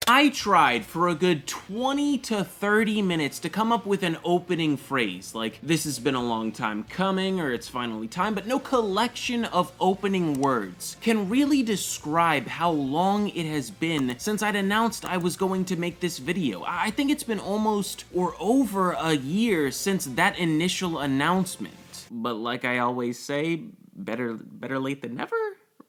I tried for a good 20 to 30 minutes to come up with an opening phrase, like, this has been a long time coming, or it's finally time, but no collection of opening words can really describe how long it has been since I'd announced I was going to make this video. I think it's been almost or over a year since that initial announcement. But like I always say, better late than never?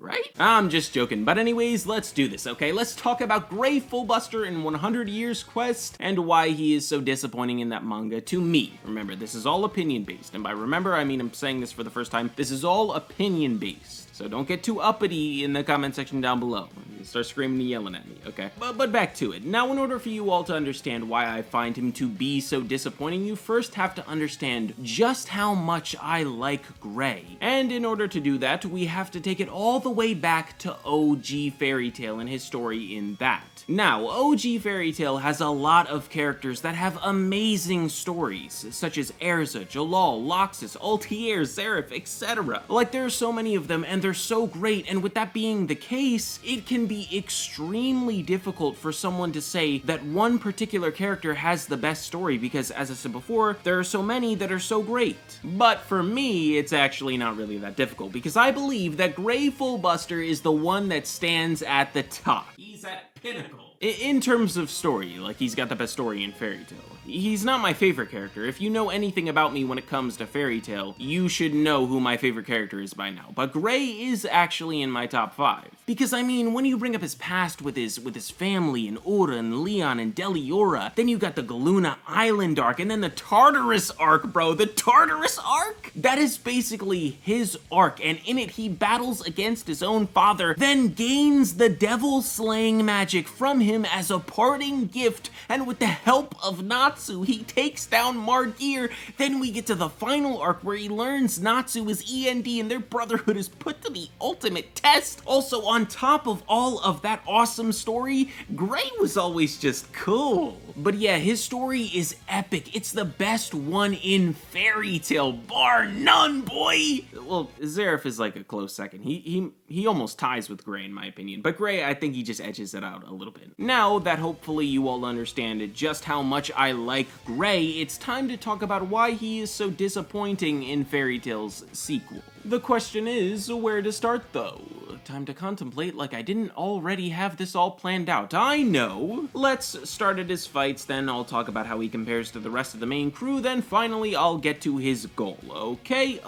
Right? I'm just joking, but anyways, let's do this, okay? Let's talk about Gray Fullbuster in 100 Years Quest and why he is so disappointing in that manga to me. Remember, this is all opinion-based, and by remember, I mean I'm saying this for the first time. This is all opinion-based, so don't get too uppity in the comment section down below. Start screaming and yelling at me, okay? But back to it. Now, in order for you all to understand why I find him to be so disappointing, you first have to understand just how much I like Gray. And in order to do that, we have to take it all the way back to OG Fairy Tail and his story in that. Now, OG Fairy Tail has a lot of characters that have amazing stories, such as Erza, Jalal, Loxus, Altair, Seraph, etc. Like, there are so many of them, and they're so great, and with that being the case, it can be extremely difficult for someone to say that one particular character has the best story because, as I said before, there are so many that are so great. But for me, it's actually not really that difficult because I believe that Gray Fullbuster is the one that stands at the top. He's at pinnacle. In terms of story, like, he's got the best story in Fairy Tail. He's not my favorite character. If you know anything about me when it comes to Fairy Tail, you should know who my favorite character is by now. But Gray is actually in my top 5. Because, I mean, when you bring up his past with his family, and Ura, and Leon, and Deliora, then you got the Galuna Island arc, and then the Tartarus arc, bro. The Tartarus arc? That is basically his arc, and in it he battles against his own father, then gains the devil-slaying magic from him as a parting gift, and with the help of Natsu, he takes down Margir. Then we get to the final arc where he learns Natsu is END and their brotherhood is put to the ultimate test. Also, on top of all of that awesome story, Gray was always just cool. But yeah, his story is epic. It's the best one in Fairy Tail, bar none, boy! Well, Seraph is like a close second. He almost ties with Gray in my opinion, but Gray, I think he just edges it out a little bit. Now that hopefully you all understand just how much I like Gray, it's time to talk about why he is so disappointing in Fairy Tail's sequel. The question is, where to start though? Time to contemplate like I didn't already have this all planned out. I know! Let's start at his fights, then I'll talk about how he compares to the rest of the main crew, then finally I'll get to his goal. Okay.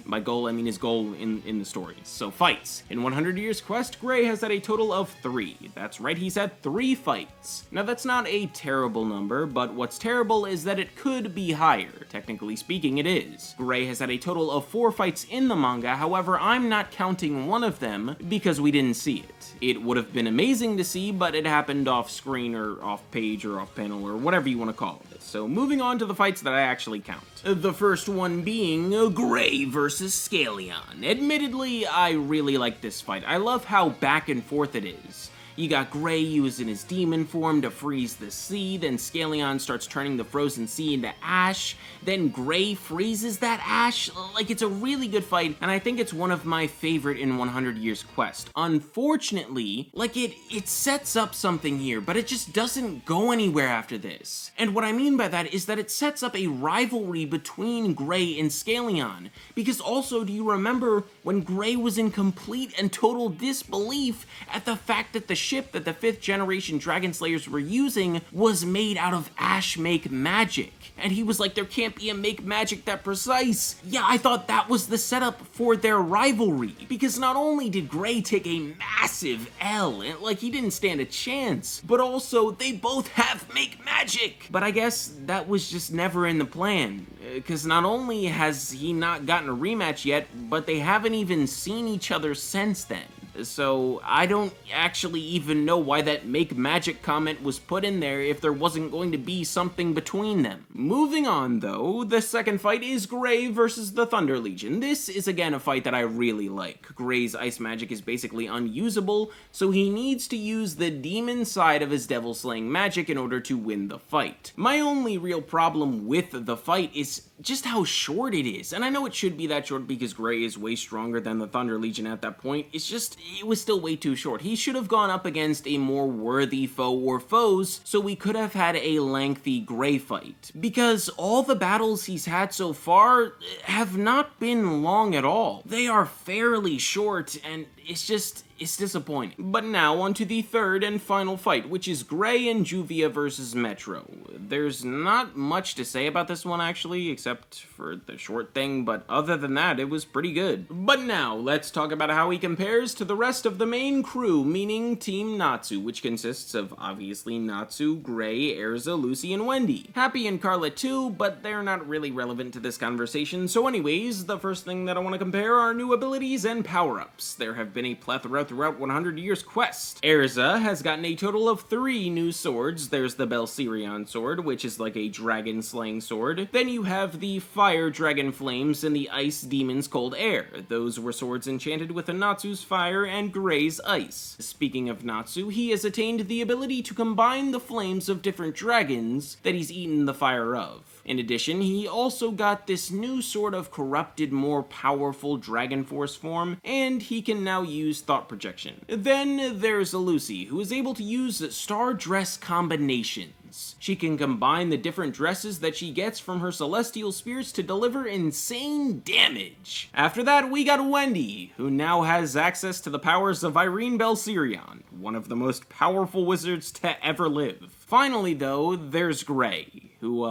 By goal, I mean his goal in the story. So fights. In 100 Years Quest, Gray has had a total of 3. That's right, he's had 3 fights. Now that's not a terrible number, but what's terrible is that it could be higher. Technically speaking, it is. Gray has had a total of 4 fights in the manga, however, I'm not counting one of them because we didn't see it. It would have been amazing to see, but it happened off screen or off page or off panel or whatever you want to call it. So moving on to the fights that I actually count. The first one being Gray versus Scaleon. Admittedly, I really like this fight. I love how back and forth it is. You got Gray using his demon form to freeze the sea, then Scaleon starts turning the frozen sea into ash, then Gray freezes that ash. Like, it's a really good fight, and I think it's one of my favorite in 100 Years Quest. Unfortunately, like, it sets up something here, but it just doesn't go anywhere after this. And what I mean by that is that it sets up a rivalry between Gray and Scaleon, because also, do you remember when Gray was in complete and total disbelief at the fact that the ship that the 5th generation Dragon Slayers were using was made out of ash make magic? And he was like, there can't be a make magic that precise. Yeah, I thought that was the setup for their rivalry, because not only did Gray take a massive L, and like he didn't stand a chance, but also they both have make magic. But I guess that was just never in the plan, because not only has he not gotten a rematch yet, but they haven't even seen each other since then. So I don't actually even know why that make magic comment was put in there if there wasn't going to be something between them. Moving on though, the second fight is Gray versus the Thunder Legion. This is again a fight that I really like. Gray's ice magic is basically unusable, so he needs to use the demon side of his devil slaying magic in order to win the fight. My only real problem with the fight is just how short it is, and I know it should be that short because Gray is way stronger than the Thunder Legion at that point. It's just, it was still way too short. He should have gone up against a more worthy foe or foes, so we could have had a lengthy Gray fight. Because all the battles he's had so far have not been long at all. They are fairly short, and it's disappointing. But now on to the third and final fight, which is Gray and Juvia versus Metro. There's not much to say about this one actually, except for the short thing, but other than that, it was pretty good. But now, let's talk about how he compares to the rest of the main crew, meaning Team Natsu, which consists of obviously Natsu, Gray, Erza, Lucy, and Wendy. Happy and Carla too, but they're not really relevant to this conversation, so anyways, the first thing that I want to compare are new abilities and power-ups. There have been a plethora throughout 100 Years Quest. Erza has gotten a total of 3 new swords. There's the Belsirion sword, which is like a dragon-slaying sword. Then you have the Fire Dragon Flames and the Ice Demon's Cold Air. Those were swords enchanted with Natsu's Fire and Gray's Ice. Speaking of Natsu, he has attained the ability to combine the flames of different dragons that he's eaten the fire of. In addition, he also got this new sort of corrupted, more powerful Dragon Force form, and he can now use Thought Projection. Then there's Lucy, who is able to use Star Dress combinations. She can combine the different dresses that she gets from her celestial spirits to deliver insane damage. After that, we got Wendy, who now has access to the powers of Irene Belsirion, one of the most powerful wizards to ever live. Finally, though, there's Gray, who,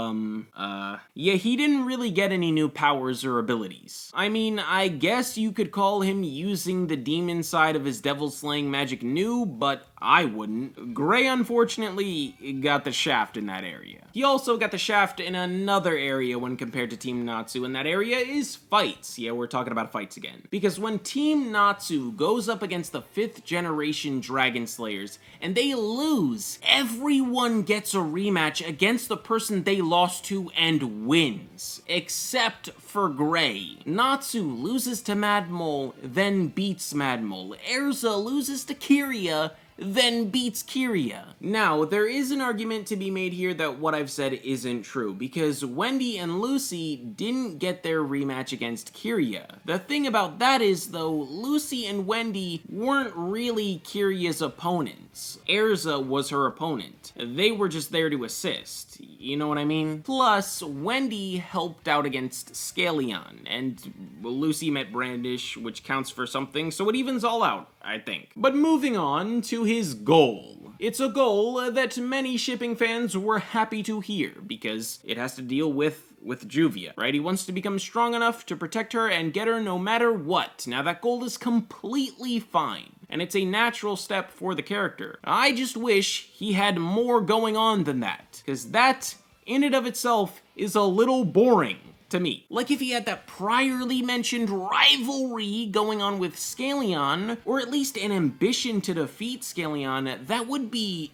yeah, he didn't really get any new powers or abilities. I mean, I guess you could call him using the demon side of his devil-slaying magic new, but I wouldn't. Gray, unfortunately, got the shaft in that area. He also got the shaft in another area when compared to Team Natsu, and that area is fights. Yeah, we're talking about fights again. Because when Team Natsu goes up against the 5th generation Dragon Slayers, and they lose, everyone gets a rematch against the person they lost to and wins. Except for Gray. Natsu loses to Mad Mole, then beats Mad Mole. Erza loses to Kiria, then beats Kiria. Now, there is an argument to be made here that what I've said isn't true, because Wendy and Lucy didn't get their rematch against Kiria. The thing about that is, though, Lucy and Wendy weren't really Kiria's opponents. Erza was her opponent. They were just there to assist. You know what I mean? Plus, Wendy helped out against Scaleon, and Lucy met Brandish, which counts for something, so it evens all out, I think. But moving on to his goal. It's a goal that many shipping fans were happy to hear, because it has to deal with Juvia, right? He wants to become strong enough to protect her and get her no matter what. Now, that goal is completely fine, and it's a natural step for the character. I just wish he had more going on than that, because that, in and of itself, is a little boring to me. Like if he had that priorly mentioned rivalry going on with Scaleon, or at least an ambition to defeat Scaleon, that would be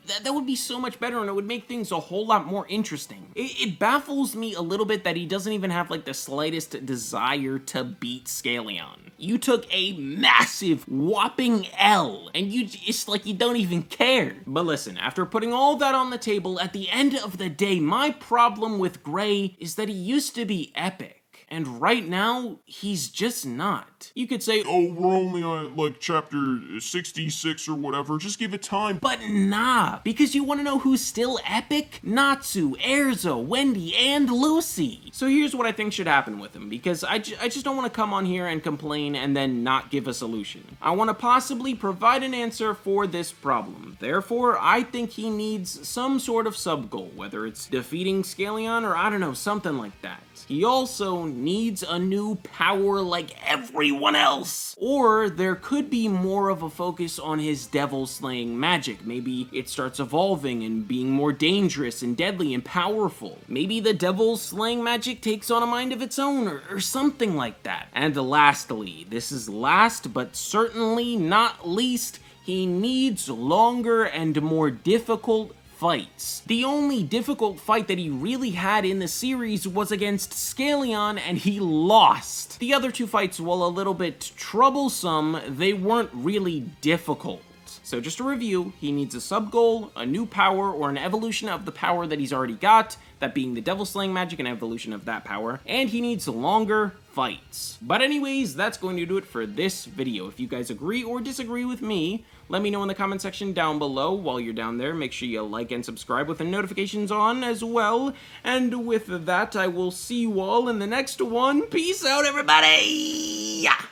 so much better, and it would make things a whole lot more interesting. It baffles me a little bit that he doesn't even have like the slightest desire to beat Scaleon. You took a massive whopping L, and it's like you don't even care. But listen, after putting all that on the table, at the end of the day, my problem with Gray is that he used to be epic. And right now, he's just not. You could say, oh, we're only on, like, chapter 66 or whatever, just give it time. But nah, because you want to know who's still epic? Natsu, Erza, Wendy, and Lucy. So here's what I think should happen with him, because I just don't want to come on here and complain and then not give a solution. I want to possibly provide an answer for this problem. Therefore, I think he needs some sort of sub-goal, whether it's defeating Scaleon or I don't know, something like that. He also needs a new power like everyone else. Or there could be more of a focus on his devil-slaying magic. Maybe it starts evolving and being more dangerous and deadly and powerful. Maybe the devil-slaying magic takes on a mind of its own or something like that. And lastly, this is last but certainly not least, he needs longer and more difficult fights. The only difficult fight that he really had in the series was against Scaleon, and he lost. The other two fights, while a little bit troublesome, they weren't really difficult. So just to review, he needs a sub-goal, a new power, or an evolution of the power that he's already got, that being the Devil Slaying Magic, an evolution of that power, and he needs longer fights. But anyways, that's going to do it for this video. If you guys agree or disagree with me, let me know in the comment section down below. While you're down there, make sure you like and subscribe with the notifications on as well. And with that, I will see you all in the next one. Peace out, everybody!